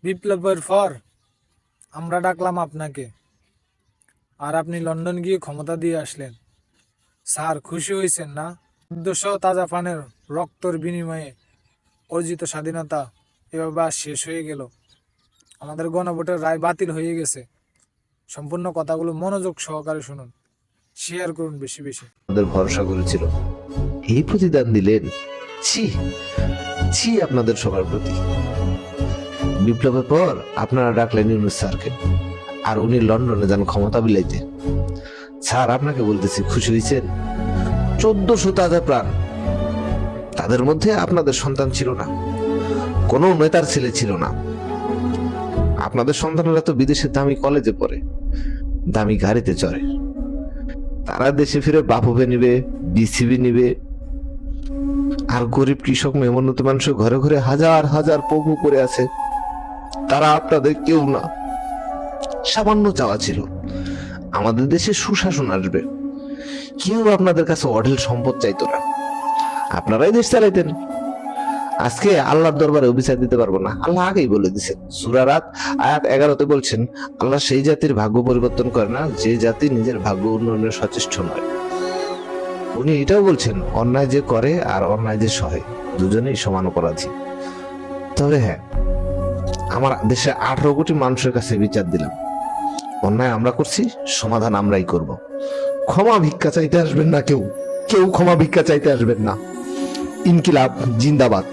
বিপ্লবের পর আমরা ডাকলাম আপনাকে, আর আপনি লন্ডন গিয়ে ক্ষমতা দিয়ে আসলেন। স্যার, খুশি হয়েছেন না? ১৪০০ তাজা প্রাণের রক্তর বিনিময়ে অর্জিত স্বাধীনতা এভাবে আজ শেষ হয়ে গেল। আমাদের গণভোটের রায় বাতিল হয়ে গেছে। সম্পূর্ণ কথাগুলো মনোযোগ সহকারে শুনুন, শেয়ার করুন বেশি বেশি। আপনাদের ভরসা করেছিল, এই প্রতিদান দিলেন। ছি ছি আপনাদের সবার প্রতি। বিপ্লবের পর আপনারা ডাকলেন ইউনূস স্যারকে, আর উনি লন্ডনে যান ক্ষমতা বিলাইতে। স্যার, আপনাকে বলতেছি, খুশি হয়েছেন? ১৪০০ তাজা প্রাণ, তাদের মধ্যে আপনাদের সন্তান ছিল না, কোনো নেতার ছেলে ছিল না। আপনাদের সন্তানেরা তো বিদেশে দামি কলেজে পড়ে, দামি গাড়িতে চড়ে। তারা দেশে ফিরে বাফুফে নিবে, বিসিবি নিবে, আর গরিব কৃষক মেহনত মানুষ ঘরে ঘরে হাজার হাজার পঙ্গু করে আছে। তারা আপনাদের কেউ না। সামান্য চাওয়া ছিল আমাদের দেশে সুশাসন আসবে। কেউ আপনাদের কাছে অঢেল সম্পদ চাইতো না, আপনারাই দেশ চালাইতেন। আজকে আল্লাহর দরবারে অভিশাপ দিতে পারবো না, আল্লাহ আগেই বলে দিচ্ছেন। সূরা রাত আয়াত 11-তে বলছেন, আল্লাহ সেই জাতির ভাগ্য পরিবর্তন করে না যে জাতি নিজের ভাগ্য উন্নয়নের সচেষ্ট নয়। উনি এটাও বলছেন, অন্যায় যে করে আর অন্যায় যে সহে, দুজনেই সমান অপরাধী। তবে হ্যাঁ, আমার দেশে 18 কোটি মানুষের কাছে বিচার দিলাম, অন্যায় আমরা করছি, সমাধান আমরাই করব। ক্ষমা ভিক্ষা চাইতে আসবেন না, কেউ কেউ ক্ষমা ভিক্ষা চাইতে আসবেন না। ইনকিলাব জিন্দাবাদ।